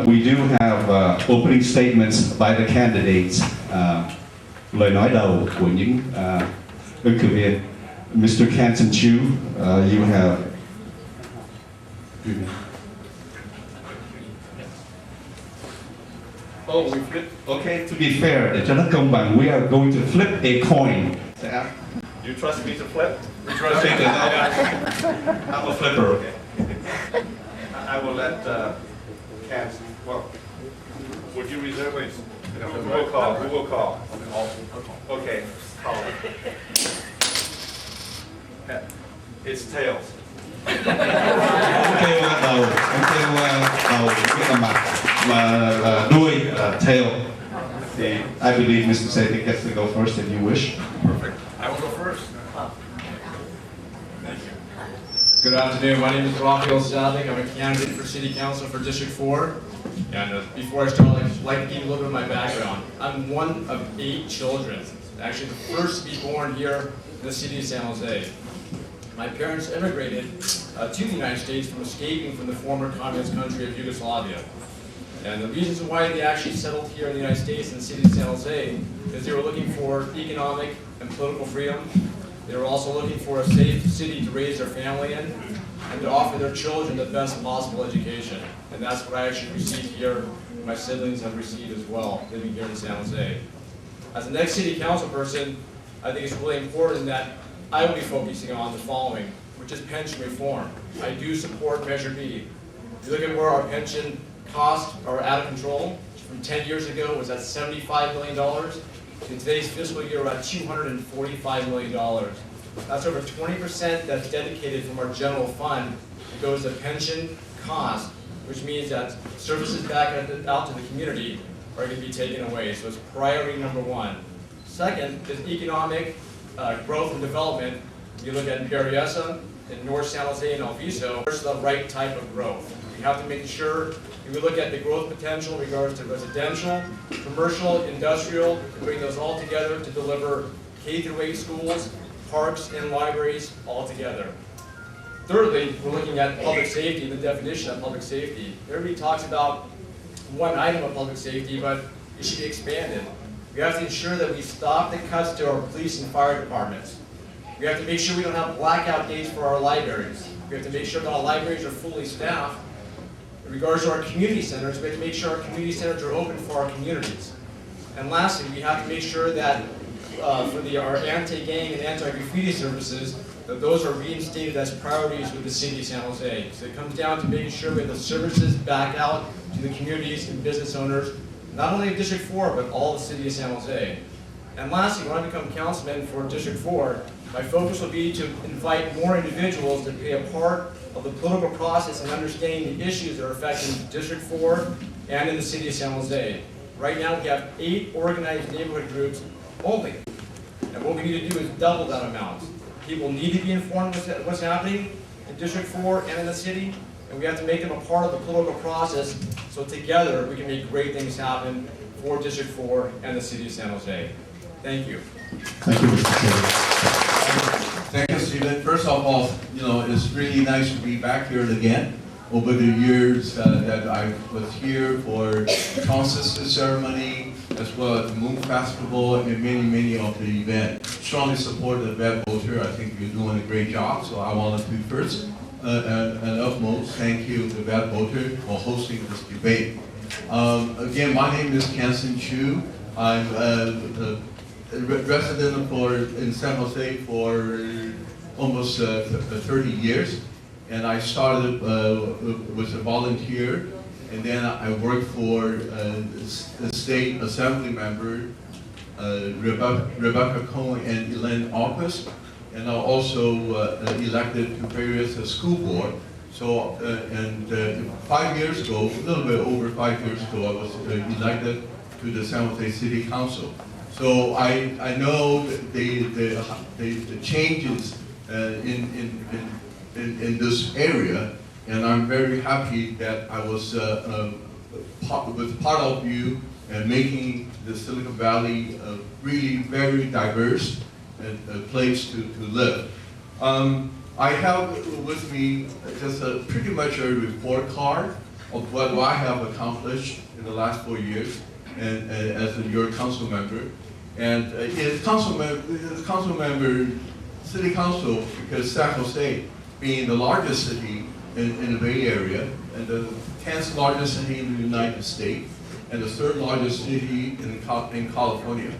We do have opening statements by the candidates. Lời nói đầu của những ứng cử viên. Mr. Canton Chu, you have. Oh, we flip. Okay, to be fair, để cho nó công bằng, we are going to flip a coin. You trust me to flip? You trust me to I'm a flipper, okay. I will let Cans. Well, would you reserve? Please. Who will call? Who will call? Okay, call it. It's tails. Kêu đầu, đầu cái là mặt mà đuôi tail. I believe Mr. Sabic gets to go first if you wish. Perfect. I will go first. Thank you. Good afternoon. My name is Rafael Sabic. I'm a candidate for City Council for District 4. And before I start, I'd like to give you a little bit of my background. I'm one of 8 children. Actually, the first to be born here in the city of San Jose. My parents immigrated to the United States from escaping from the former communist country of Yugoslavia. And the reasons why they actually settled here in the United States in the city of San Jose is they were looking for economic and political freedom. They were also looking for a safe city to raise their family in and to offer their children the best possible education. And that's what I actually received here. My siblings have received as well, living here in San Jose. As the next city council person, I think it's really important that I will be focusing on the following, which is pension reform. I do support Measure B. If you look at where our pension costs are out of control, from 10 years ago it was at $75 million. In today's fiscal year, we're at $245 million. That's over 20% that's dedicated from our general fund that goes to pension cost, which means that services back out to the community are going to be taken away. So it's priority number 1. Second is economic growth and development. You look at Berryessa, in North San Jose and Alviso, there's the right type of growth. We have to make sure we look at the growth potential in regards to residential, commercial, industrial, to bring those all together to deliver K-8 schools, parks, and libraries all together. Thirdly, we're looking at public safety, the definition of public safety. Everybody talks about one item of public safety, but it should be expanded. We have to ensure that we stop the cuts to our police and fire departments. We have to make sure we don't have blackout days for our libraries. We have to make sure that our libraries are fully staffed. In regards to our community centers, we have to make sure our community centers are open for our communities. And lastly, we have to make sure that for our anti-gang and anti-graffiti services, that those are reinstated as priorities with the city of San Jose. So it comes down to making sure we have the services back out to the communities and business owners, not only of District 4, but all the city of San Jose. And lastly, when I become councilman for District 4, my focus will be to invite more individuals to be a part of the political process and understanding the issues that are affecting District 4 and in the city of San Jose. Right now, we have 8 organized neighborhood groups only. And what we need to do is double that amount. People need to be informed of what's happening in District 4 and in the city, and we have to make them a part of the political process so together we can make great things happen for District 4 and the city of San Jose. Thank you. Thank you, Mr. Sabic. Thank you, Stephen. First of all, it's really nice to be back here again. Over the years that I was here for the Consensus Ceremony, as well as the Moon Festival, and many of the events. Strongly support the vet voter. I think you're doing a great job, so I want to do first and utmost thank you, the vet voter, for hosting this debate. Again, my name is Canton Chu. I'm a resident in San Jose for almost 30 years. And I started with a volunteer, and then I worked for the state assembly member, Rebecca Cohen and Elaine August, and I also elected to various school board. So, 5 years ago, a little bit over 5 years ago, I was elected to the San Jose City Council. So I know the changes in this area, and I'm very happy that I was part of you and making the Silicon Valley a really very diverse place to live. I have with me just pretty much a report card of what I have accomplished in the last 4 years and as your council member. And as council member, city council, because San Jose being the largest city in the Bay Area and the 10th largest city in the United States and the 3rd largest city in California,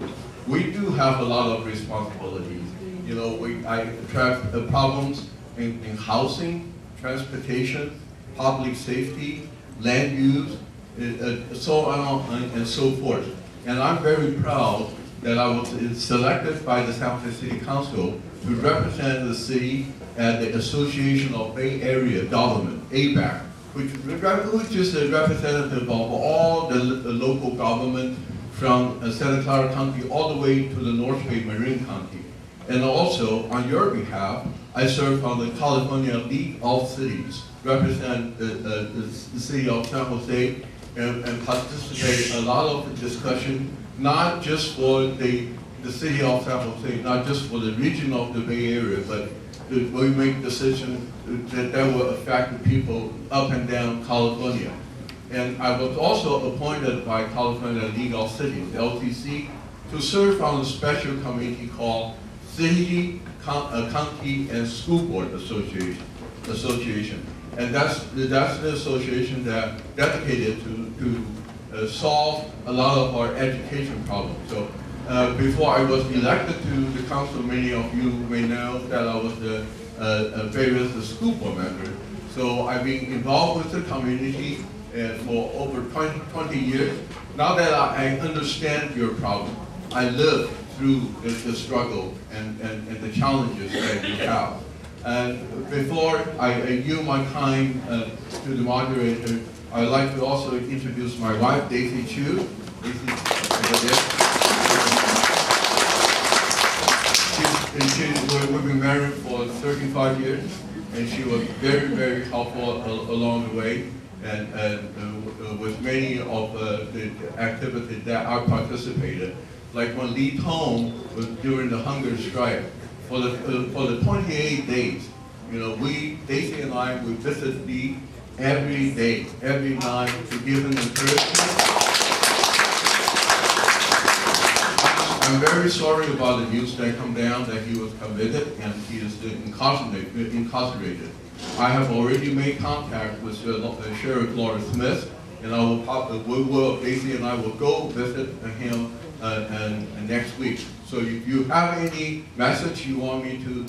we do have a lot of responsibilities. You know, I track the problems in housing, transportation, public safety, land use, so on and so forth. And I'm very proud that I was selected by the San Jose City Council to represent the city at the Association of Bay Area Government, ABAC, which is a representative of all the local government from Santa Clara County all the way to the North Bay Marin County. And also, on your behalf, I serve on the California League of Cities, represent the city of San Jose, and participate a lot of discussion, not just for the city of San Jose, not just for the region of the Bay Area, but we make decisions that will affect the people up and down California. And I was also appointed by California League of Cities, LTC, to serve on a special committee called City, County, and School Board Association. And that's the association that dedicated to solve a lot of our education problems. So before I was elected to the council, many of you may know that I was a various school board member. So I've been involved with the community for over 20 years. Now that I understand your problem, I live through the struggle and the challenges that you have. And before I yield my time to the moderator, I'd like to also introduce my wife, Daisy Chu. Daisy, over there. We've been married for 35 years, and she was very, very helpful along the way, and with many of the activities that I participated. Like when Lee Tong was during the hunger strike, for the 28 days, you know, Daisy and I, we visited Lee every day, every night to give him encouragement. I'm very sorry about the news that come down that he was convicted and he is incarcerated. I have already made contact with Sheriff Laura Smith, and Daisy and I will go visit him next week. So if you have any message you want me to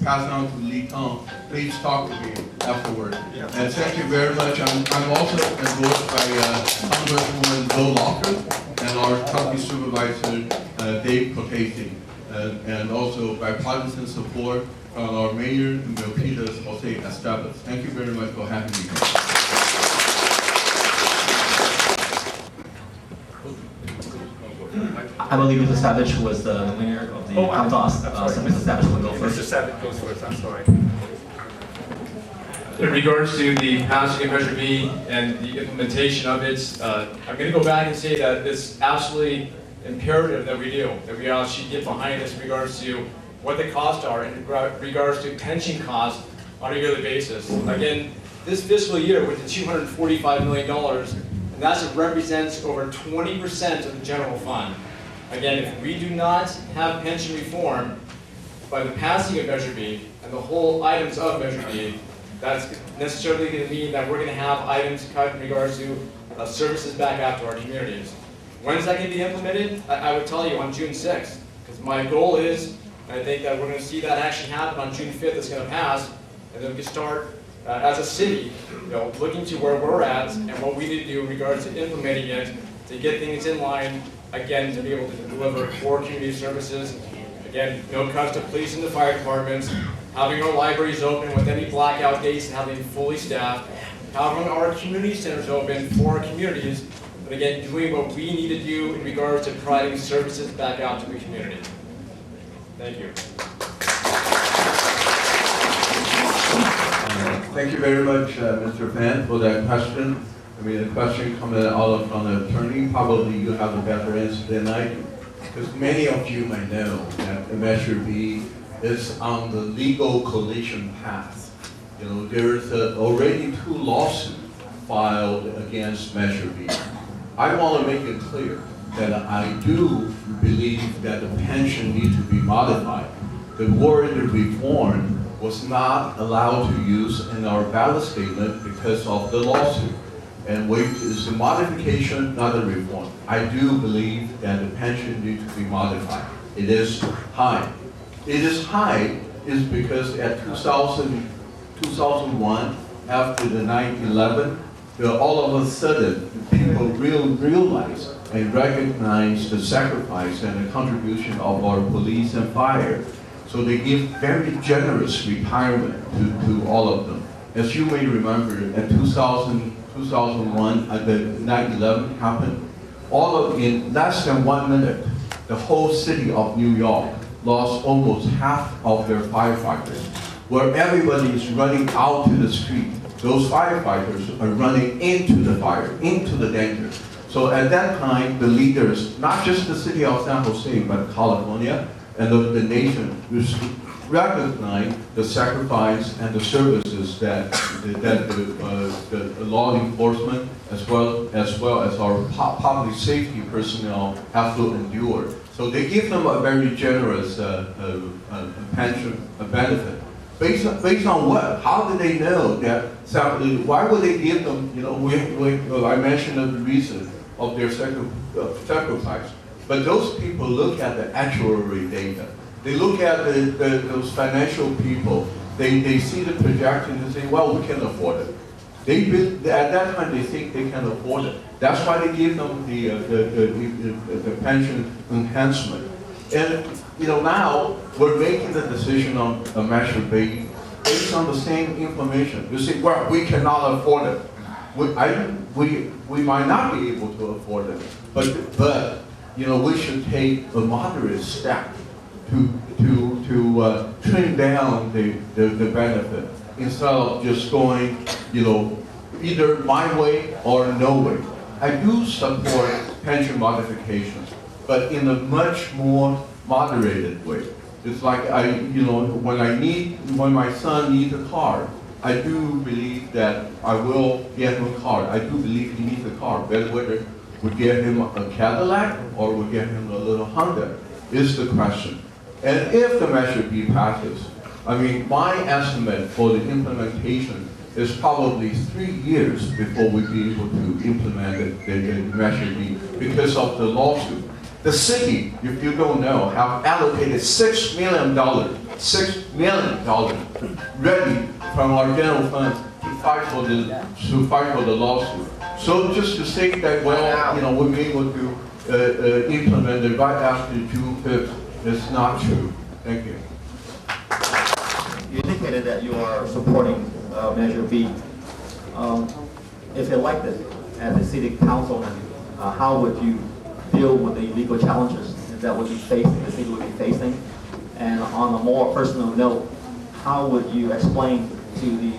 pass on to Lee Tong, please talk to me afterward. Yeah. And thank you very much. I'm also endorsed by Congresswoman Bill Locker and our county supervisor Dave Cotesi, and also bipartisan support from our mayor Milpitas Jose Estevez. Thank you very much for having me. I believe Mr. Sabic was the winner of the contest, so Mr. Sabic will go first. Mr. Sabic goes first, I'm sorry. In regards to the passing of Measure B and the implementation of it, I'm going to go back and say that it's absolutely imperative that we do, that we actually get behind this in regards to what the costs are, in regards to pension costs on a yearly basis. Again, this fiscal year with the $245 million, and that represents over 20% of the general fund. Again, if we do not have pension reform by the passing of Measure B and the whole items of Measure B, that's necessarily going to mean that we're going to have items cut in regards to services back out to our communities. When is that going to be implemented? I would tell you on June 6th, because my goal is, and I think that we're going to see that actually happen on June 5th, it's going to pass, and then we can start as a city, looking to where we're at and what we need to do in regards to implementing it to get things in line, again, to be able to deliver core community services. Again, no cuts to police and the fire departments, having our libraries open with any blackout dates and having them fully staffed, having our community centers open for our communities, but again, doing what we need to do in regards to providing services back out to the community. Thank you. Thank you very much, Mr. Pan, for that question. I mean, the question coming out from the attorney, probably you have a better answer than I do. Because many of you may know that the Measure B is on the legal collision path. There's already 2 lawsuits filed against Measure B. I want to make it clear that I do believe that the pension needs to be modified. The word reform was not allowed to use in our ballot statement because of the lawsuit. And it's a modification, not a reform. I do believe that the pension needs to be modified. It is high. It is high is because at 2001, after the 9/11, all of a sudden, people realize and recognize the sacrifice and the contribution of our police and fire. So they give very generous retirement to all of them. As you may remember, at 2001, the 9/11 happened, in less than 1 minute, the whole city of New York lost almost half of their firefighters. Where everybody is running out to the street, those firefighters are running into the fire, into the danger. So at that time, the leaders, not just the city of San Jose, but California and the nation, recognize the sacrifice and the services that the law enforcement, as well as our public safety personnel, have to endure. So they give them a very generous pension benefit. Based on what? How do they know that? Why would they give them? I mentioned the reason of their sacrifice. But those people look at the actuary data. They look at those financial people. They see the projection and say, well, we can afford it. At that time, they think they can afford it. That's why they give them the pension enhancement. And now we're making the decision on a Measure B based on the same information. You say, well, we cannot afford it. We might not be able to afford it, but we should take a moderate step to trim down the benefit instead of just going, either my way or no way. I do support pension modifications, but in a much more moderated way. It's like when my son needs a car, I do believe that I will get him a car. I do believe he needs a car. Whether we get him a Cadillac or we get him a little Honda is the question. And if the Measure B passes, my estimate for the implementation is probably 3 years before we'll be able to implement the Measure B because of the lawsuit. The city, if you don't know, have allocated $6 million ready from our general fund to fight for the lawsuit. So just to say that, we'll be able to implement it right after June 5th is not true. Thank you. You indicated that you are supporting Measure B. If elected at the city councilman, how would you deal with the legal challenges that the city would be facing? And on a more personal note, how would you explain to the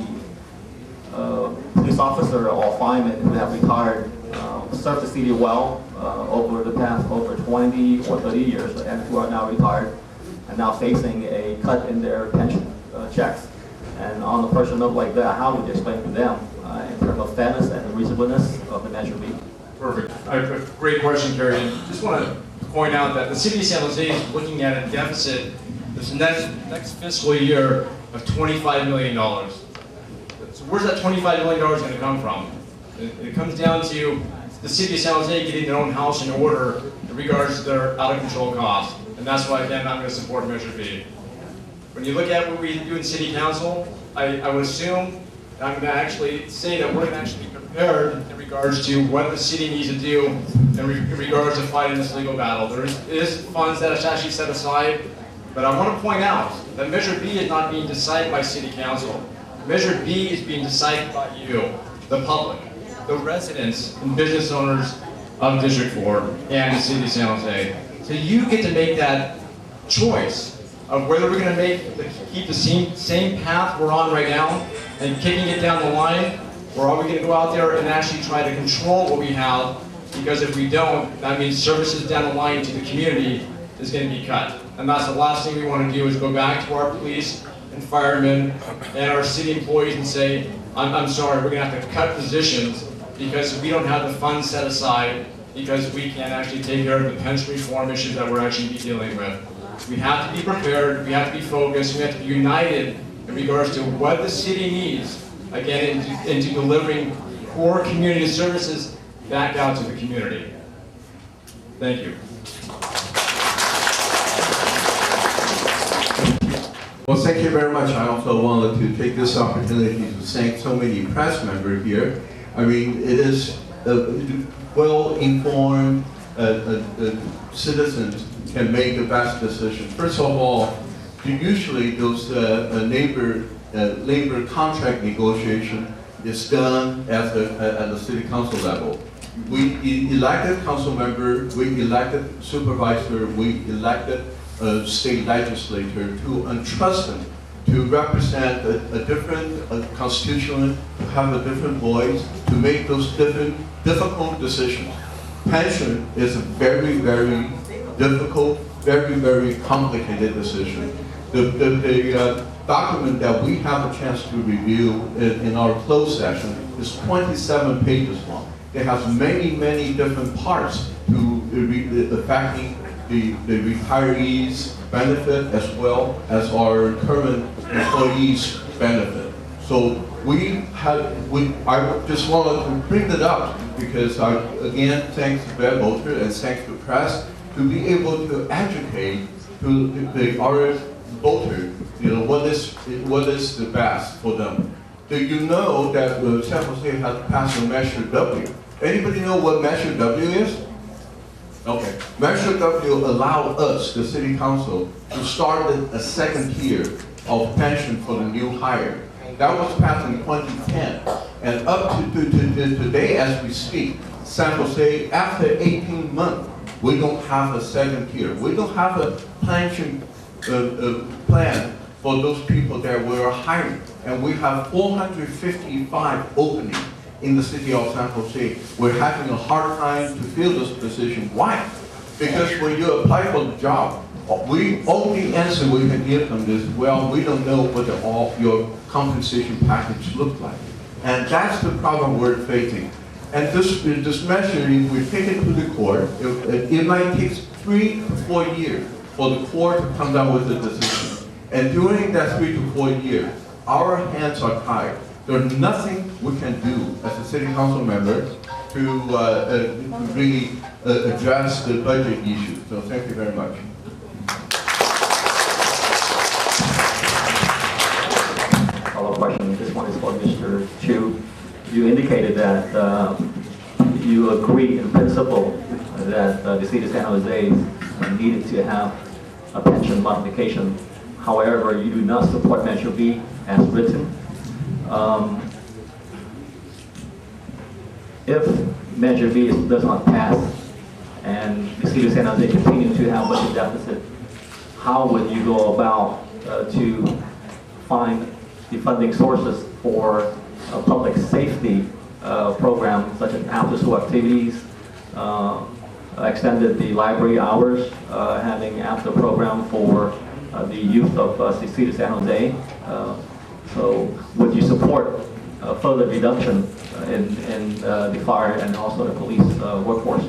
police officer or firemen who have retired, served the city well over the past over 20 or 30 years, and who are now retired and now facing a cut in their pension checks? And on a personal note like that, how would you explain to them in terms of fairness and reasonableness of the Measure B? Perfect. Great question, Kerry. And just want to point out that the city of San Jose is looking at a deficit this next fiscal year of $25 million. So where's that $25 million going to come from? It comes down to the city of San Jose getting their own house in order in regards to their out-of-control costs. And that's why, again, I'm going to support Measure B. When you look at what we do in city council, I would assume, I'm going to actually say that we're going to actually be prepared in regards to what the city needs to do in regards to fighting this legal battle. There is funds that are actually set aside, but I want to point out that Measure B is not being decided by city council. Measure B is being decided by you, the public, the residents and business owners of District 4 and the city of San Jose. So you get to make that choice of whether we're going to keep the same path we're on right now and kicking it down the line, or are we going to go out there and actually try to control what we have? Because if we don't, that means services down the line to the community is going to be cut. And that's the last thing we want to do, is go back to our police and firemen and our city employees and say, I'm sorry, we're gonna have to cut positions because we don't have the funds set aside because we can't actually take care of the pension reform issues that we're actually be dealing with. We have to be prepared, we have to be focused, we have to be united in regards to what the city needs, again, into delivering core community services back out to the community. Thank you. Well, thank you very much. I also wanted to take this opportunity to thank so many press members here. I mean, it is well-informed citizens can make the best decision. First of all, usually those labor contract negotiation is done at the city council level. We elected council member, we elected supervisor, we elected state legislator to entrust them to represent a different constituent, to have a different voice, to make those difficult decisions. Pension is a very, very difficult, very, very complicated decision. The document that we have a chance to review in our closed session is 27 pages long. It has many, many different parts to affecting the retirees' benefit as well as our current employees' benefit. So I just wanted to bring that up because again, thanks to Beth Bolter and thanks to press, to be able to educate to our voter, what is the best for them. Do you know that San Jose has passed a Measure W? Anybody know what Measure W is? Okay. Measure W allowed us, the city council, to start a second tier of pension for the new hire. That was passed in 2010. And up to today as we speak, San Jose, after 18 months, we don't have a second tier. We don't have a pension plan for those people that we're hiring. And we have 455 openings in the city of San Jose. We're having a hard time to fill this position. Why? Because when you apply for the job, only answer we can give them is, well, we don't know what your compensation package looks like. And that's the problem we're facing. And this measure, if we take it to the court, it might take 3 to 4 years for the court to come down with a decision. And during that 3 to 4 years, our hands are tied. There's nothing we can do as a city council member to really address the budget issue. So thank you very much. Follow-up question. This one is for Mr. Chu. You indicated that you agree in principle that the city of San Jose needed to have a pension modification. However, you do not support Measure B as written. If Measure B does not pass and the city of San Jose continues to have budget deficit, how would you go about to find the funding sources for a public safety program such as after-school activities, extended the library hours, having after program for the youth of the city of San Jose? So would you support further reduction in the fire and also the police workforce?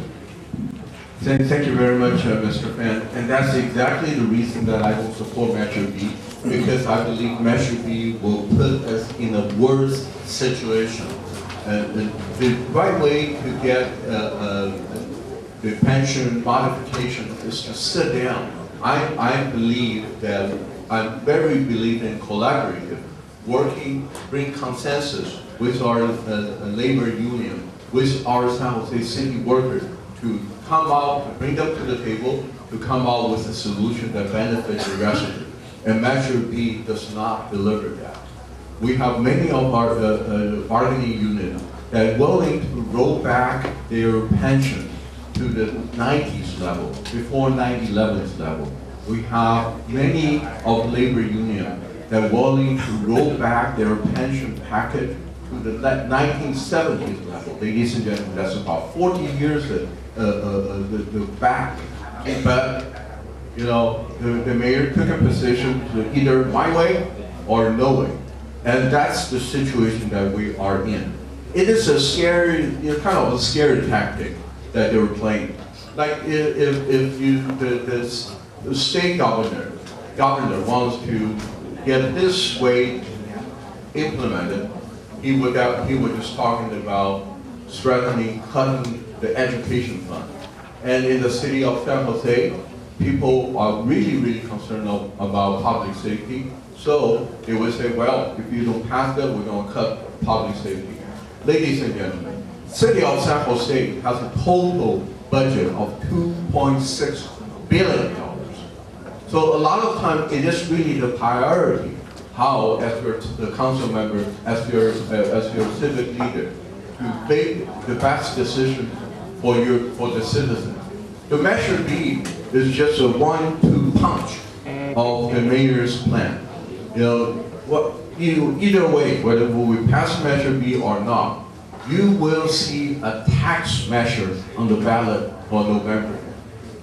Thank you very much, Mr. Fan. And that's exactly the reason that I will support Measure B, because I believe Measure B will put us in a worse situation. The right way to get the pension modification is to sit down. I believe that I very believe in collaborative, working, bring consensus with our labor union, with our San Jose city workers to come out, to bring them to the table, to come out with a solution that benefits the resident. And Measure B does not deliver that. We have many of our bargaining units that are willing to roll back their pension to the 90s level, before 9/11 level. We have many of labor unions that are willing to roll back their pension package to the 1970s level. Ladies and gentlemen, that's about 40 years back. But, the mayor took a position to either my way or knowing. And that's the situation that we are in. It is a scary, kind of a scary tactic that they were playing. Like if you, the state governor wants to get this way implemented, he would just talking about threatening cutting the education fund. And in the city of San Jose, people are really concerned about public safety. So they would say, well, if you don't pass that, we're going to cut public safety. Ladies and gentlemen, city of San Jose has a total budget of $2.6 billion. So a lot of time it is really the priority, how as the council member, as your civic leader, to make the best decision for the citizens. The Measure B is just a 1-2 punch of the mayor's plan. Either way, whether we pass Measure B or not, you will see a tax measure on the ballot for November.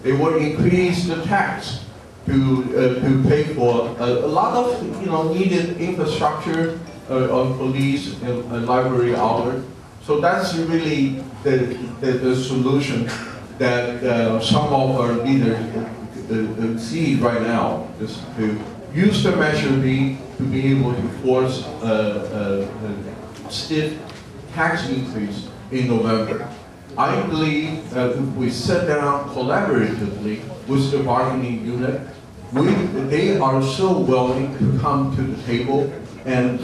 They will increase the tax to pay for a lot of needed infrastructure on police and library outlet. So that's really the solution that some of our leaders see right now, is to use the Measure B to be able to force a stiff tax increase in November. I believe that if we sit down collaboratively with the bargaining unit, they are so willing to come to the table and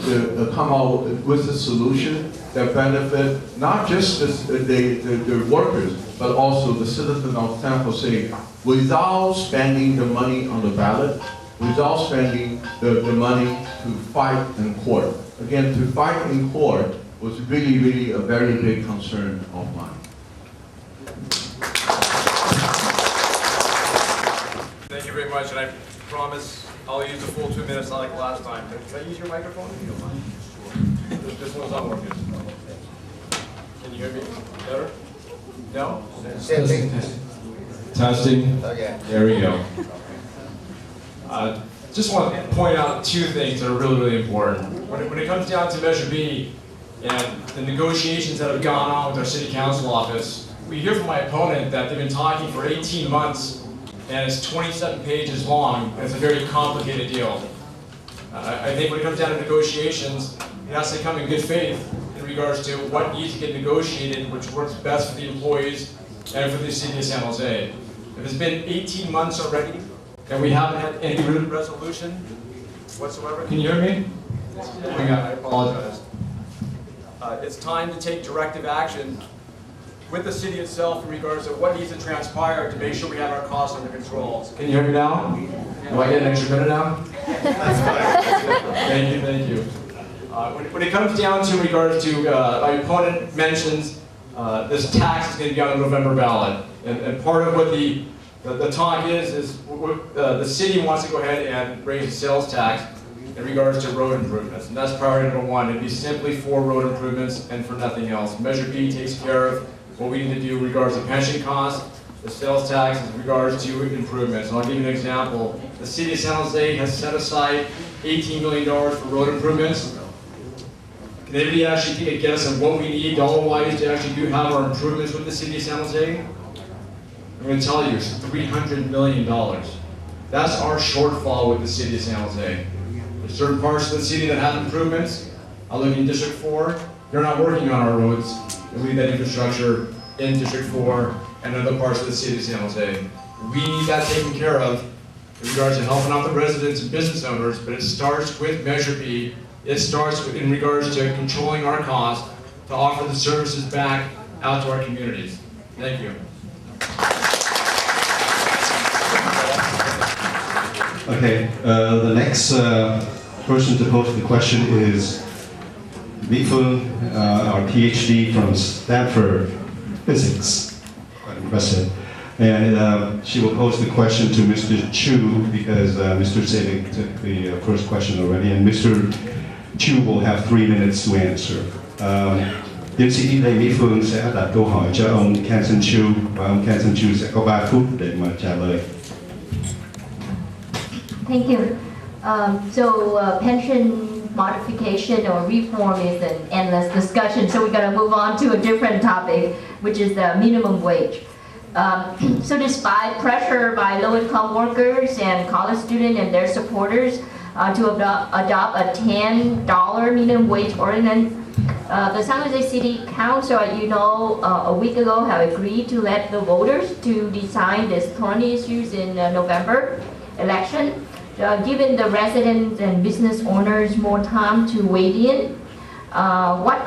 come out with a solution that benefit not just the workers, but also the citizens of San Jose, without spending the money on the ballot, without spending the money to fight in court. Again, to fight in court was really a very big concern of mine. Thank you very much, and I promise I'll use the full 2 minutes like last time. Can I use your microphone if you don't mind? This one's not working. Can you hear me better? No? Testing. Okay. There we go. Just want to point out 2 things that are really important. When it comes down to Measure B and the negotiations that have gone on with our city council office, we hear from my opponent that they've been talking for 18 months and it's 27 pages long, and it's a very complicated deal. I think when it comes down to negotiations, it has to come in good faith in regards to what needs to get negotiated, which works best for the employees and for the city of San Jose. If it's been 18 months already, and we haven't had any written resolution whatsoever, can you hear me? I apologize. It's time to take directive action with the city itself in regards to what needs to transpire to make sure we have our costs under control. Can you hear me now? Do I get an extra minute now? Thank you. When it comes down to regards to, my opponent mentions this tax is going to be on the November ballot. And part of what the talk is the city wants to go ahead and raise the sales tax in regards to road improvements. And that's priority number 1. It'd be simply for road improvements and for nothing else. Measure B takes care of what we need to do in regards to pension costs, the sales tax in regards to improvements. And I'll give you an example. The city of San Jose has set aside $18 million for road improvements. Can anybody actually take a guess on what we need dollar-wise to actually do have our improvements with the city of San Jose? I'm going to tell you, it's $300 million. That's our shortfall with the city of San Jose. There's certain parts of the city that have improvements. I live in District 4. They're not working on our roads. We need that infrastructure in District 4 and other parts of the city of San Jose. We need that taken care of in regards to helping out the residents and business owners, but it starts with Measure B. It starts in regards to controlling our costs to offer the services back out to our communities. Thank you. Okay, the next person to pose the question is Li Feng, our PhD from Stanford Physics. Quite impressive. And she will pose the question to Mr. Chu because Mr. Sabic took the first question already, and Mr. Chu will have 3 minutes to answer. Tiến sĩ Lê Phương sẽ đặt câu hỏi cho ông Kenson Chu và ông Kenson Chu sẽ có 3 phút để mà trả lời. Thank you. Pension modification or reform is an endless discussion, so we're gonna move on to a different topic, which is the minimum wage. So despite pressure by low-income workers and college students and their supporters to adopt a $10 minimum wage ordinance, the San Jose City Council, a week ago have agreed to let the voters to decide these thorny issues in November election, giving the residents and business owners more time to weigh in. My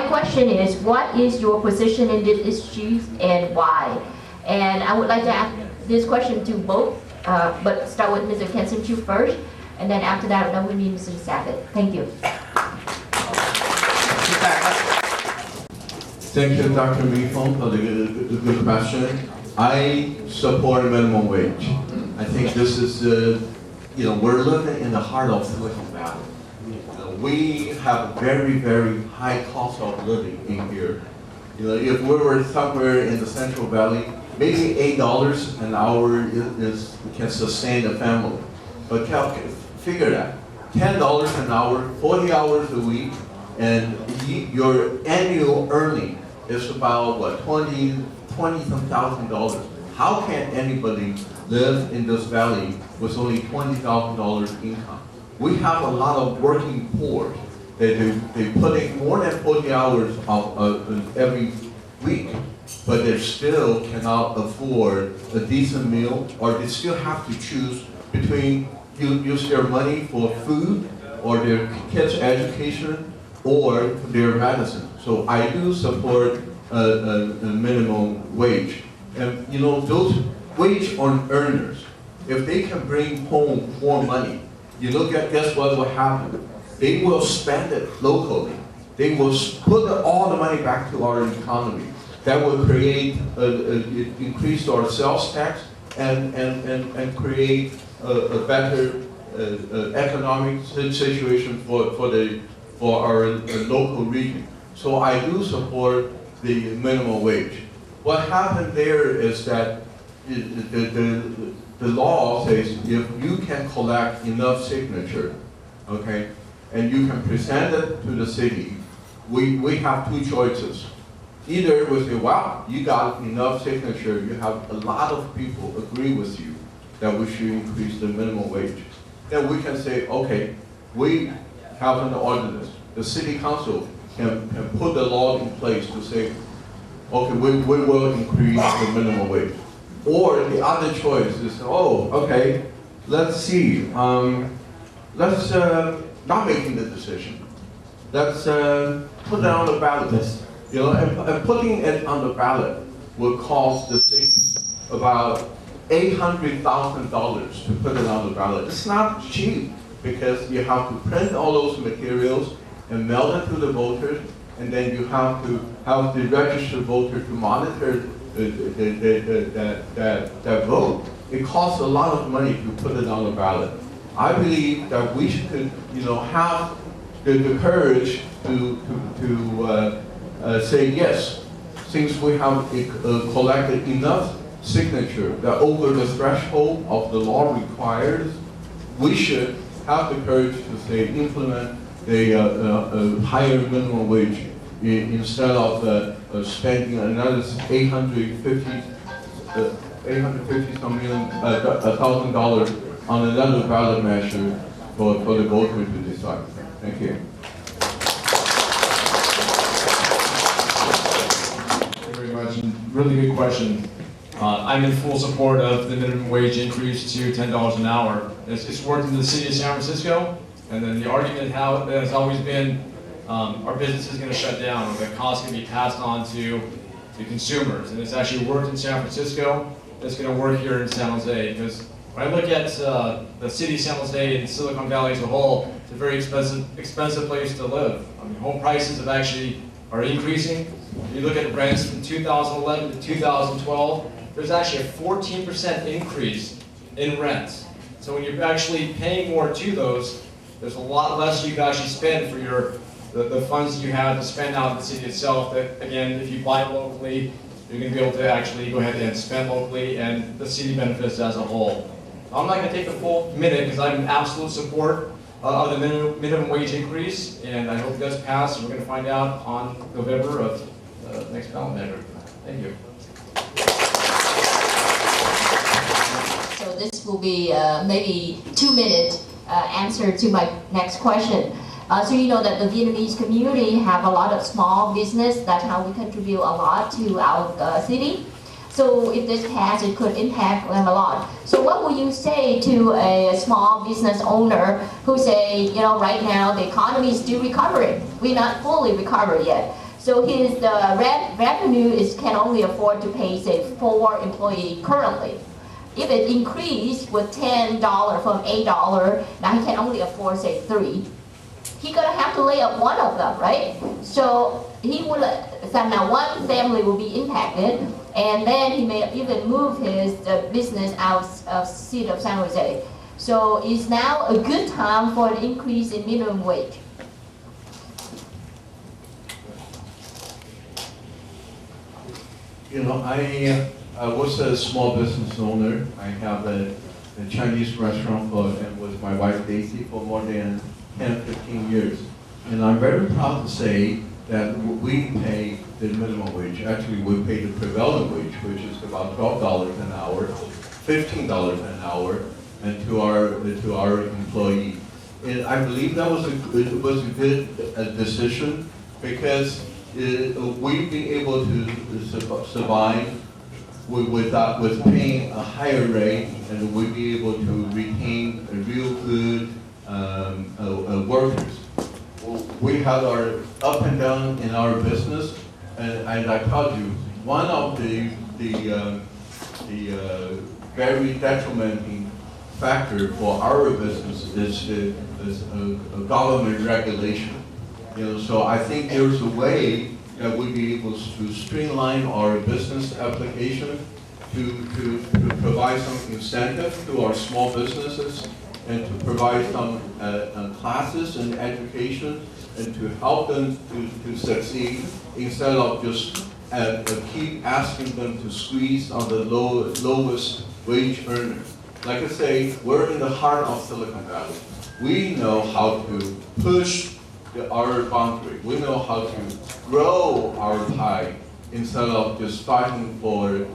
question is, what is your position in these issues and why? And I would like to ask this question to both, but start with Mr. Kenson Chu first, and then after that, we need Mr. Sabic. Thank you. Thank you, Dr. Mifong, for the good question. I support minimum wage. I think this is, we're living in the heart of Silicon Valley. We have a very, very high cost of living in here. If we were somewhere in the Central Valley, maybe $8 an hour can sustain a family. But figure that, $10 an hour, 40 hours a week, and your annual earning is about what, $20,000. How can anybody live in this valley with only $20,000 income? We have a lot of working poor that they put in more than 40 hours every week, but they still cannot afford a decent meal, or they still have to choose between use their money for food or their kids' education or their medicine. So I do support a minimum wage. And those wage earners, if they can bring home more money, guess what will happen? They will spend it locally. They will put all the money back to our economy. That will create, increase our sales tax and create a better economic situation for our local region. So I do support the minimum wage. What happened there is that the law says if you can collect enough signature, okay, and you can present it to the city, we have two choices. Either we say, wow, you got enough signature, you have a lot of people agree with you that we should increase the minimum wage. Then we can say, okay, we have an ordinance. The city council can put the law in place to say, okay, we will increase the minimum wage. Or the other choice is, okay, let's see, let's not making the decision. Let's put it on the ballot. And putting it on the ballot will cost the city about $800,000 to put it on the ballot. It's not cheap because you have to print all those materials and mail it to the voters, and then you have to have the registered voter to monitor that vote. It costs a lot of money to put it on the ballot. I believe that we should, have the courage to say yes, since we have collected enough signature that over the threshold of the law requires, we should have the courage to say implement a higher minimum wage instead of spending another $850,000 on another ballot measure for the voter to decide. Thank you. Thank you very much. Really good question. I'm in full support of the minimum wage increase to $10 an hour. It's worked in the city of San Francisco, and then the argument has always been our business is going to shut down, or the cost can be passed on to the consumers. And it's actually worked in San Francisco. It's going to work here in San Jose, because when I look at the city of San Jose and Silicon Valley as a whole, it's a very expensive place to live. I mean, home prices are increasing. If you look at rents from 2011 to 2012, there's actually a 14% increase in rents. So when you're actually paying more to those, there's a lot less you can actually spend for the funds you have to spend out in the city itself. That, again, if you buy locally, you're going to be able to actually go ahead and spend locally, and the city benefits as a whole. I'm not going to take the full minute because I'm in absolute support of the minimum wage increase, and I hope it does pass, and we're going to find out on November of the next ballot measure. Thank you. So this will be maybe 2-minute answer to my next question. So you know that the Vietnamese community have a lot of small business. That's how we contribute a lot to our city. So if this passes, it could impact them a lot. So what would you say to a small business owner who say, you know, right now the economy is still recovering. We're not fully recovered yet. So his revenue can only afford to pay, say, 4 employees currently. If it increased with $10 from $8, now he can only afford, say, 3. He's gonna have to lay off one of them, right? So now one family will be impacted, and then he may even move his business out of city of San Jose. So is now a good time for an increase in minimum wage? You know, I was a small business owner. I have a Chinese restaurant and with my wife Daisy for more than 10, 15 years. And I'm very proud to say that we pay the minimum wage. Actually, we pay the prevailing wage, which is about $12 an hour, $15 an hour, and to our employee. And I believe that was a good decision because we've been able to survive with paying a higher rate, and we'll be able to retain a real good workers. We had our up and down in our business, and I told you, one of the very detrimenting factor for our business is government regulation. You know, so I think there's a way that we'll be able to streamline our business application to provide some incentive to our small businesses and to provide some classes and education and to help them to succeed instead of just keep asking them to squeeze on the lowest wage earner. Like I say, we're in the heart of Silicon Valley. We know how to push our boundary. We know how to grow our pie instead of just fighting for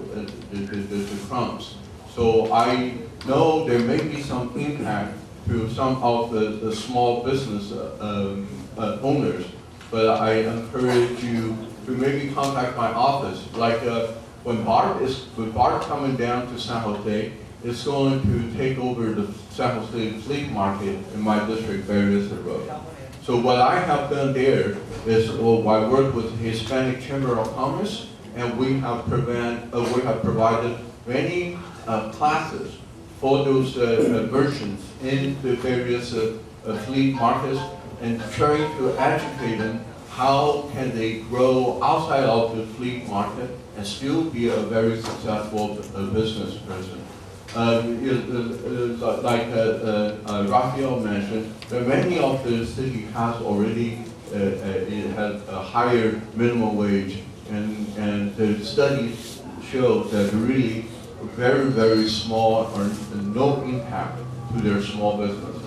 the crumbs. So I know there may be some impact to some of the small business owners, but I encourage you to maybe contact my office. Like when Bart coming down to San Jose, it's going to take over the San Jose flea market in my district, Barrios Road. So what I have done there is I work with Hispanic Chamber of Commerce, and we have provided many classes for those merchants in the various flea markets and trying to educate them how can they grow outside of the flea market and still be a very successful business person. Like Rafael mentioned, many of the city has already had a higher minimum wage, and the studies show that really very, very small or no impact to their small businesses.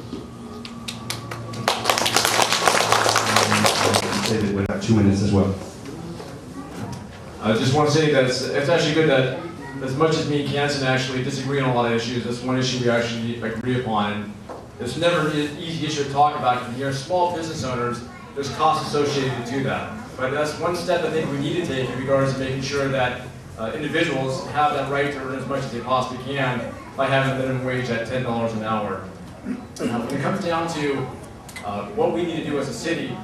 David, we have 2 minutes as well. I just want to say that it's actually good that as much as me and Canson actually disagree on a lot of issues, that's one issue we actually agree upon. And it's never an easy issue to talk about because when you're small business owners, there's costs associated to that. But that's one step I think we need to take in regards to making sure that individuals have that right to earn as much as they possibly can by having a minimum wage at $10 an hour. Now, when it comes down to what we need to do as a city,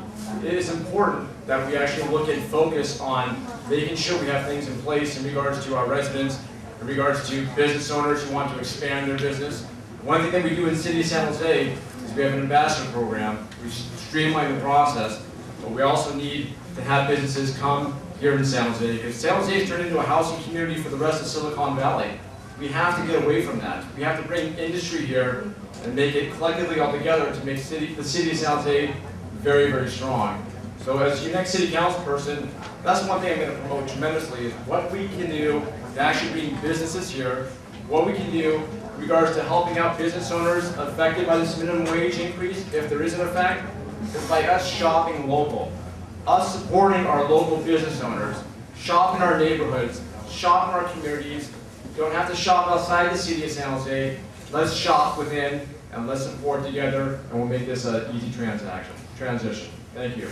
it is important that we actually look and focus on making sure we have things in place in regards to our residents, in regards to business owners who want to expand their business. One thing that we do in the city of San Jose is we have an ambassador program. We streamline the process, but we also need to have businesses come here in San Jose because San Jose has turned into a housing community for the rest of Silicon Valley. We have to get away from that. We have to bring industry here and make it collectively all together to make the city of San Jose very, very strong. So as your next city council person, that's one thing I'm going to promote tremendously is what we can do to actually bring businesses here, what we can do to regards to helping out business owners affected by this minimum wage increase, if there is an effect, is by us shopping local. Us supporting our local business owners, shop in our neighborhoods, shop in our communities. You don't have to shop outside the city of San Jose. Let's shop within and let's support together, and we'll make this an easy transition. Thank you.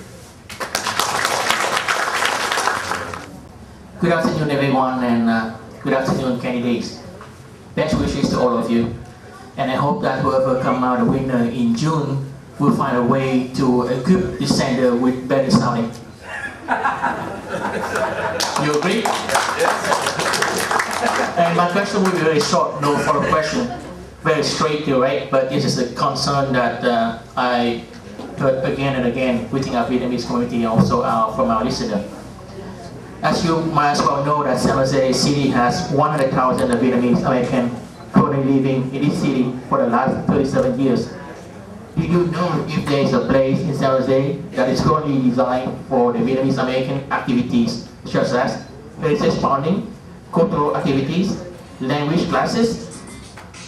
Good afternoon, everyone, and good afternoon, candidates. Best wishes to all of you, and I hope that whoever come out a winner in June will find a way to equip the center with better sounding. You agree? And my question will be very short, no follow-up question, very straight to right. But this is a concern that I heard again and again within our Vietnamese community, also from our listener. As you might as well know, that San Jose City has 100,000 Vietnamese American currently living in this city for the last 37 years. Do you know if there is a place in San Jose that is currently designed for the Vietnamese American activities such as heritage bonding, cultural activities, language classes?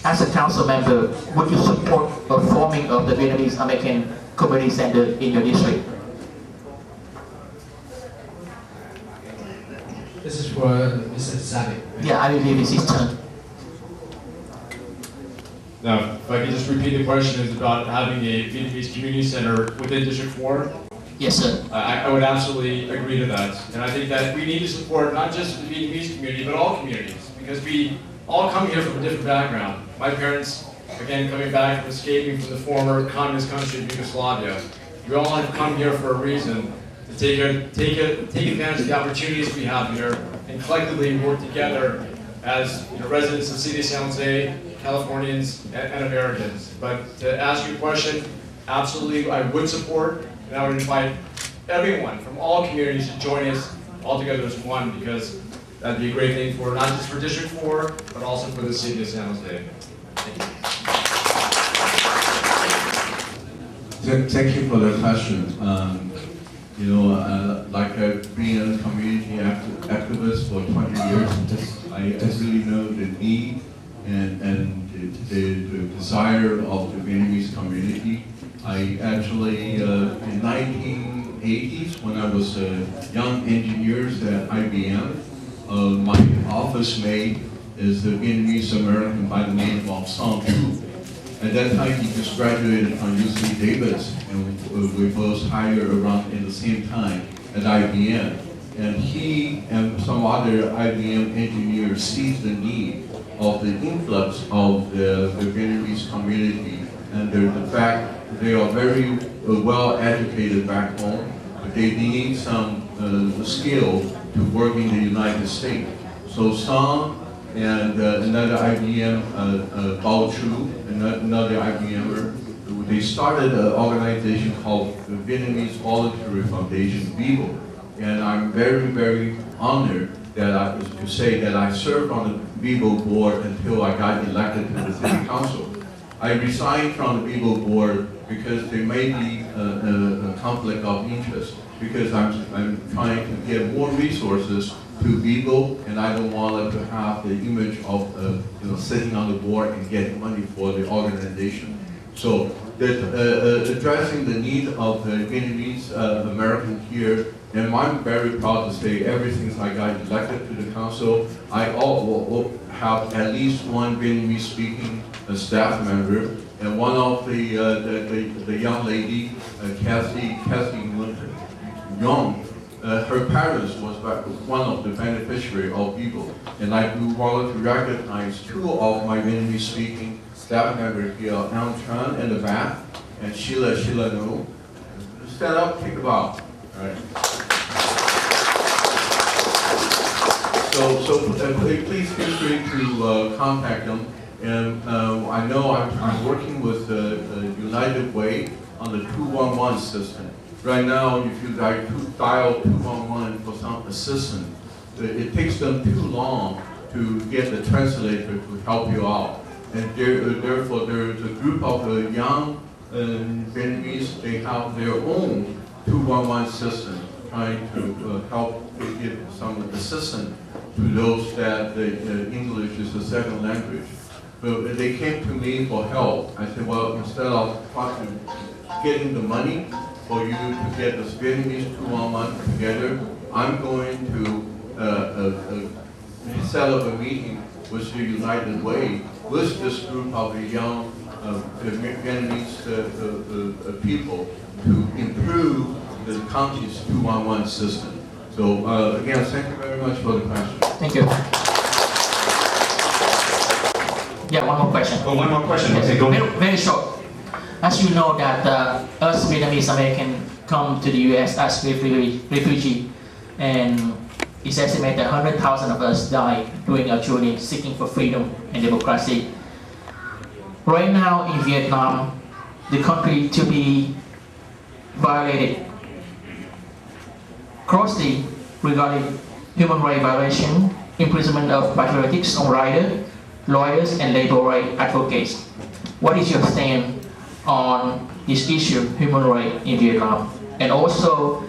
As a council member, would you support the forming of the Vietnamese American Community Center in your district? This is for Mr. Sabic. Yeah, I believe it's his turn. Now, if I could just repeat the question, is about having a Vietnamese community center within District 4. Yes, sir. I would absolutely agree to that. And I think that we need to support not just the Vietnamese community, but all communities, because we all come here from a different background. My parents, again, coming back from escaping from the former communist country of Yugoslavia, we all have come here for a reason to take advantage of the opportunities we have here and collectively work together as residents of the city of San Jose, Californians, and Americans. But to ask you a question, absolutely I would support, and I would invite everyone from all communities to join us all together as one, because that'd be a great thing for not just for District 4, but also for the city of San Jose. Thank you. Thank you for the question. Like I've been a community activist for 20 years, I really know the need and the desire of the Vietnamese community. I actually, in 1980s, when I was a young engineer at IBM, my office mate is a Vietnamese American by the name of Song Chu. At that time, he just graduated from UC Davis, and we both hired around in the same time at IBM. And he and some other IBM engineers seized the need of the influx of the Vietnamese community and the fact they are very well educated back home, but they need some skill to work in the United States. So some and another IBM, Bao Chu, another IBMer, they started an organization called the Vietnamese Voluntary Foundation, VIVO. And I'm very, very honored that to say that I served on the VIVO board until I got elected to the city council. I resigned from the VIVO board because there may be a conflict of interest, because I'm trying to get more resources to VIVO, and I don't want it to have the image of sitting on the board and getting money for the organization. So addressing the need of the Vietnamese American here, and I'm very proud to say ever since I got elected to the council, I will have at least one Vietnamese speaking staff member, and one of the young lady, Cassie Young, her parents was one of the beneficiaries of VIVO, and I do want to recognize two of my Vietnamese speaking staff members here, Ang Tran in the back, and Sheila No. Stand up, take a bow. All right. So please feel free to contact them. And I know I'm working with United Way on the 211 system. Right now, if you dial 211 for some assistance, it takes them too long to get the translator to help you out. And therefore, there's a group of young Vietnamese, they have their own 211 system trying to help give some assistance to those that English is a second language. But they came to me for help. I said, well, instead of getting the money for you to get the Vietnamese 211 together, I'm going to set up a meeting with the United Way with this group of the young Vietnamese people to improve the county's 211 system. So again, thank you very much for the question. Thank you. Yeah, one more question. Oh, one more question. Okay, go ahead. Very short. As you know that us Vietnamese American come to the U.S. as refugee, and it's estimated that 100,000 of us died during our journey seeking for freedom and democracy. Right now in Vietnam, the country to be violated grossly regarding human rights violation, imprisonment of patriotic songwriters, lawyers, and labor rights advocates. What is your stand on this issue, human rights in Vietnam? And also,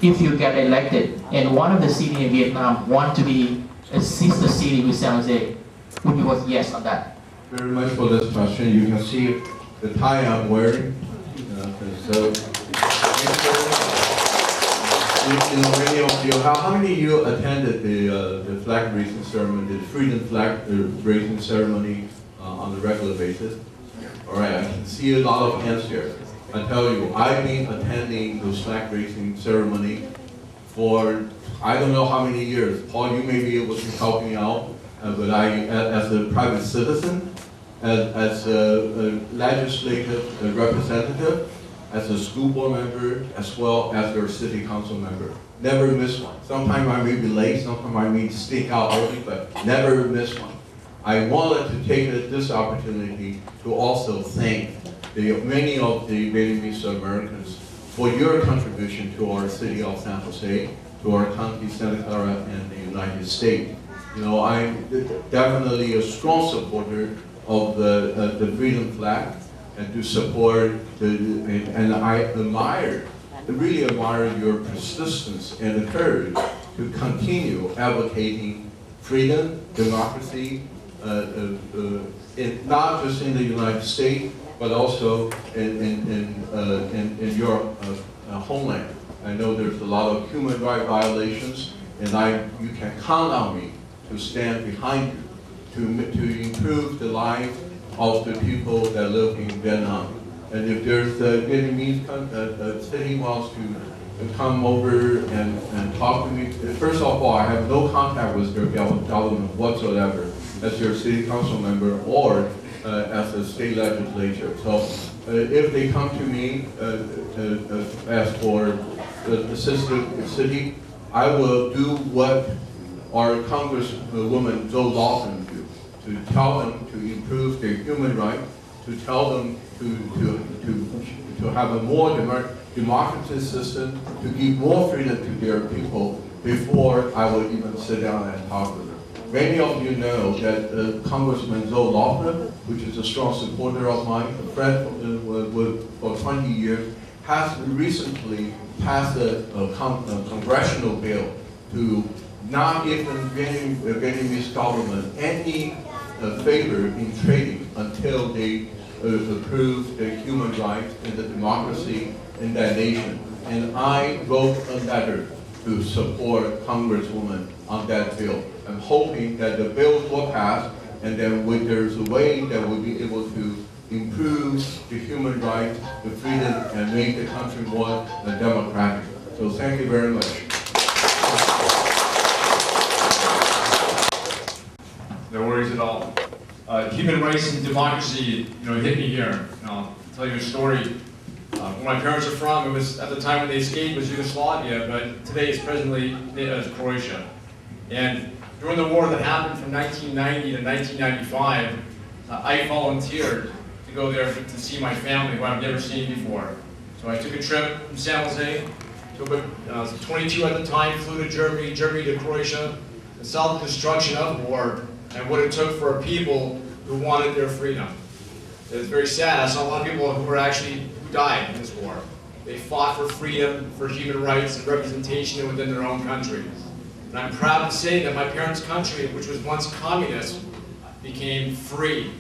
if you get elected and one of the cities in Vietnam want to be a sister city with San Jose, would you vote yes on that? Very much for this question. You can see the tie I'm wearing. Many of you, how many of you attended the flag raising ceremony, the freedom flag raising ceremony on a regular basis? All right, I can see a lot of hands here. I tell you, I've been attending those flag raising ceremony for I don't know how many years. Paul, you may be able to help me out, but I, as a private citizen, as a legislative representative, as a school board member, as well as your city council member. Never miss one. Sometimes I may be late, sometimes I may sneak out early, but never miss one. I wanted to take this opportunity to also thank many of the Vietnamese Americans for your contribution to our city of San Jose, to our county, Santa Clara, and the United States. You know, I'm definitely a strong supporter of the freedom flag, and to support and I really admire your persistence and the courage to continue advocating freedom, democracy, not just in the United States, but also in your homeland. I know there's a lot of human rights violations, and you can count on me to stand behind you to improve the life of the people that live in Vietnam. And if there's a Vietnamese city wants to come over and talk to me, first of all, I have no contact with their government whatsoever as your city council member or as a state legislature. So if they come to me as for the sister city, I will do what our Congresswoman Joe Lawson do, to tell them to improve their human rights, to tell them to have a more democratic system, to give more freedom to their people before I will even sit down and talk with them. Many of you know that Congressman Joe Lawson, which is a strong supporter of mine, a friend for 20 years, has recently passed a congressional bill to not give the Vietnamese government any favor in trading until they approve the human rights and the democracy in that nation. And I wrote a letter to support Congresswoman on that bill. I'm hoping that the bills will pass, and then there's a way that we'll be able to improve the human rights, the freedom, and make the country more democratic. So thank you very much. No worries at all. Human rights and democracy, hit me here. I'll tell you a story. Where my parents are from, it was at the time when they escaped was Yugoslavia, but today it's presently Croatia. And during the war that happened from 1990 to 1995, I volunteered to go there to see my family, who I've never seen before. So I took a trip from San Jose, I was 22 at the time, flew to Germany to Croatia, and saw the destruction of war and what it took for people who wanted their freedom. It's very sad. I saw a lot of people who died in this war. They fought for freedom, for human rights and representation within their own country. And I'm proud to say that my parents' country, which was once communist, became free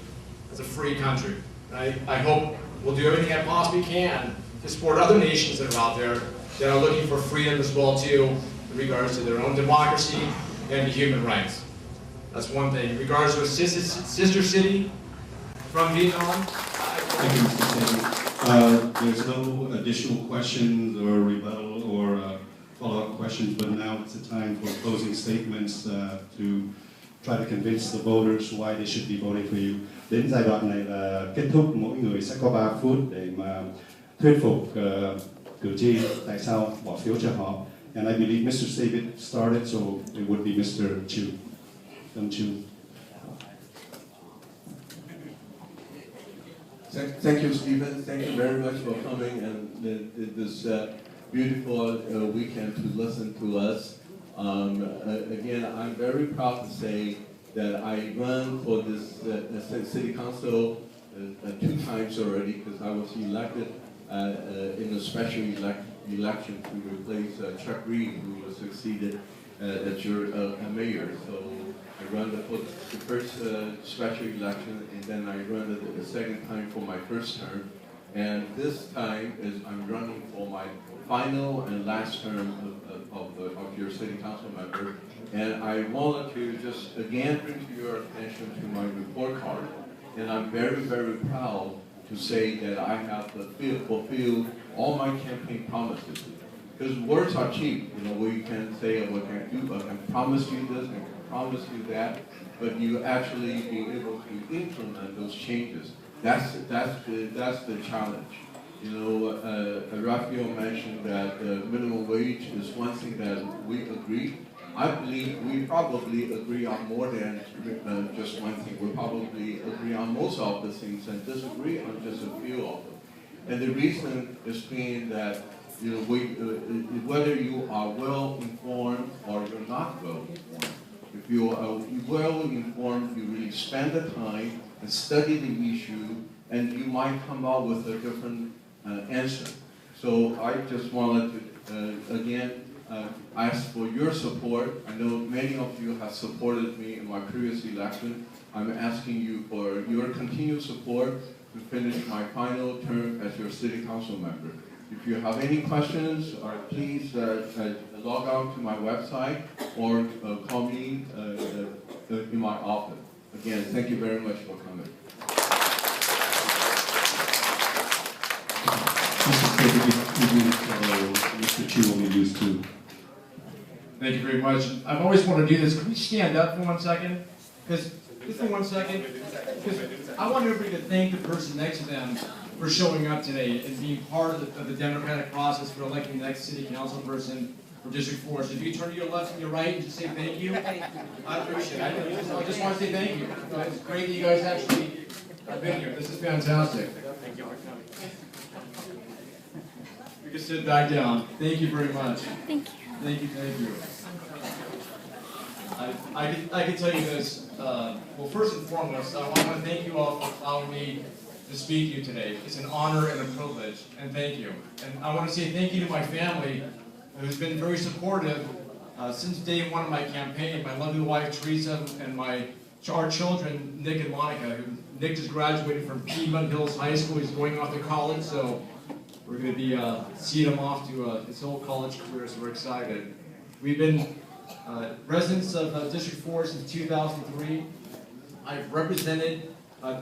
It's a free country. And I hope we'll do everything I possibly can to support other nations that are out there that are looking for freedom as well too, in regards to their own democracy and human rights. That's one thing. In regards to a sister city from Vietnam. Thank you, Mr. Sabic. There's no additional questions or rebuttal or follow-up questions, but now it's the time for closing statements to try to convince the voters why they should be voting for you. Đến giai đoạn này là kết thúc, mỗi người sẽ có 3 phút để mà thuyết phục cử tri tại sao bỏ phiếu cho họ. And I believe Mr. Sabic started, so it would be Mr. Chu. Chu. Thank you, Stephen. Thank you very much for coming and this beautiful weekend to listen to us. Again, I'm very proud to say that I ran for this city council 2 times already because I was elected in a special election to replace Chuck Reed, who was succeeded as your mayor. So I ran for the first special election, and then I ran it the second time for my first term. And this time I'm running for my final and last term of your city council member. And I wanted to just again bring to your attention to my report card. And I'm very, very proud to say that I have fulfilled all my campaign promises. Because words are cheap, you know, we can say, oh, I can promise you this, I can promise you that, but you actually be able to implement those changes. That's the challenge. You know, Rafael mentioned that minimum wage is one thing that we agree. I believe we probably agree on more than just one thing. We probably agree on most of the things and disagree on just a few of them. And the reason is being that, you know, whether you are well informed or you're not well informed. If you are well informed, you really spend the time and study the issue, and you might come out with a different answer. So I just wanted to again ask for your support. I know many of you have supported me in my previous election. I'm asking you for your continued support to finish my final term as your city council member. If you have any questions, please log on to my website or call me in my office. Again, thank you very much for coming. Mr. Chu will be used to. Thank you very much. I've always wanted to do this. Can we stand up for 1 second? Just for 1 second. Because I want everybody to thank the person next to them for showing up today and being part of the democratic process for electing the next city council person for District 4. So if you turn to your left and your right and just say thank you, I appreciate it. I just want to say thank you. It's great that you guys actually have been here. This is fantastic. Thank you for coming. You can sit back down. Thank you very much. Thank you. Thank you, thank you. I can tell you this. Well, first and foremost, I want to thank you all for allowing me to speak to you today. It's an honor and a privilege, and thank you. And I want to say thank you to my family, who's been very supportive since day one of my campaign. My lovely wife, Teresa, and our children, Nick and Monica. Nick just graduated from Piedmont Hills High School. He's going off to college, so we're going to be seeing him off to his whole college career, so we're excited. We've been residents of District 4 since 2003. I've represented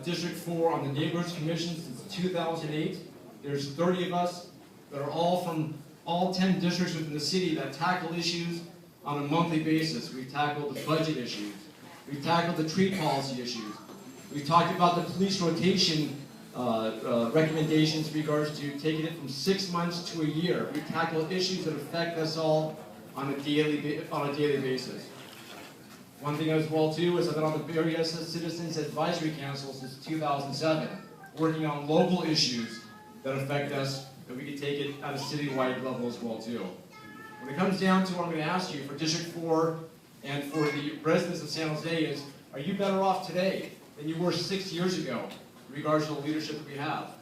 District 4 on the Neighborhoods Commission since 2008. There's 30 of us that are all from all 10 districts within the city that tackle issues on a monthly basis. We've tackled the budget issues. We've tackled the tree policy issues. We've talked about the police rotation recommendations in regards to taking it from 6 months to a year. We tackle issues that affect us all on a daily basis. One thing as well too is I've been on the Bay Area Citizens Advisory Council since 2007, working on local issues that affect us, that we can take it at a citywide level as well too. When it comes down to what I'm going to ask you for District 4 and for the residents of San Jose is, are you better off today than you were 6 years ago in regards to the leadership that we have?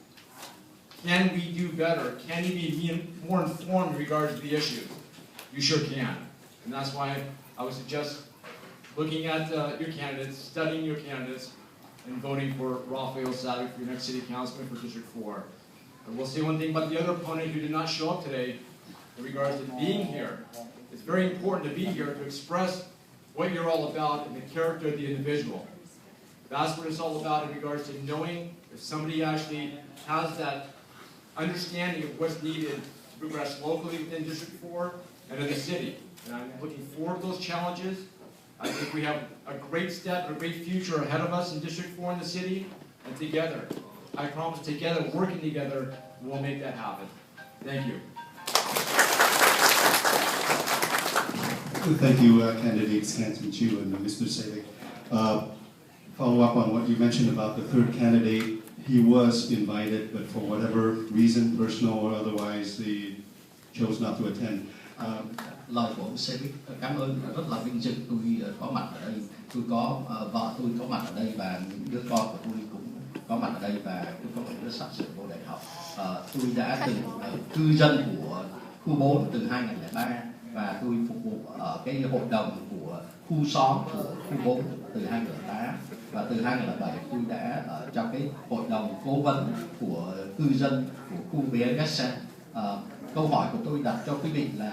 Can we do better? Can you be more informed in regards to the issues? You sure can. And that's why I would suggest looking at your candidates, studying your candidates, in voting for Rafael Sabic for your next city councilman for District 4. I will say one thing about the other opponent who did not show up today in regards to being here. It's very important to be here to express what you're all about and the character of the individual. That's what it's all about in regards to knowing if somebody actually has that understanding of what's needed to progress locally within District 4 and in the city. And I'm looking forward to those challenges. I think we have a great step and a great future ahead of us in District 4 in the city. And together, I promise together, working together, we'll make that happen. Thank you. Thank you, candidates Hanson Chu and Mr. Sabic. Follow up on what you mentioned about the third candidate. He was invited, but for whatever reason, personal or otherwise, he chose not to attend. Lời của Sabic cảm ơn, rất là vinh dự tôi có mặt ở đây. Tôi có vợ tôi có mặt ở đây và những đứa con của tôi cũng có mặt ở đây và tôi có một đứa sắp sửa vô đại học. Tôi đã từng cư dân của khu 4 từ 2003 và tôi phục vụ ở cái hội đồng của khu xóm của khu 4 từ 2008 và từ 2007 tôi đã ở trong cái hội đồng cố vấn của cư dân của khu bé Gassan. Câu hỏi của tôi đặt cho quý vị là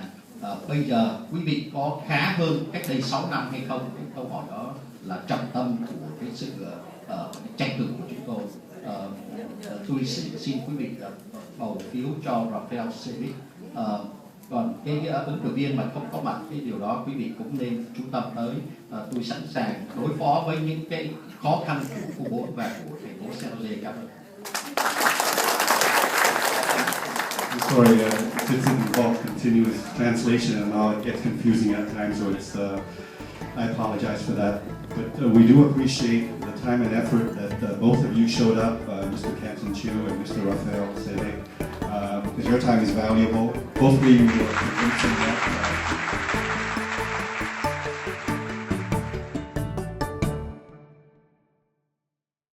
bây giờ quý vị có khá hơn cách đây 6 năm hay không? Cái câu hỏi đó là trọng tâm của cái sự tranh cử của chúng tôi. Tôi xin quý vị bầu phiếu cho Rafael Sabic. Còn cái ứng cử viên mà không có mặt, cái điều đó quý vị cũng nên chú tâm tới. Tôi sẵn sàng đối phó với những cái khó khăn của khu 4 và của thành phố San Jose. Cảm ơn. Sorry, this involves continuous translation and all. It gets confusing at times, so it's, I apologize for that. But we do appreciate the time and effort that both of you showed up, Mr. Hanson Chu and Mr. Rafael Sabic, because your time is valuable. Both of you were convincing that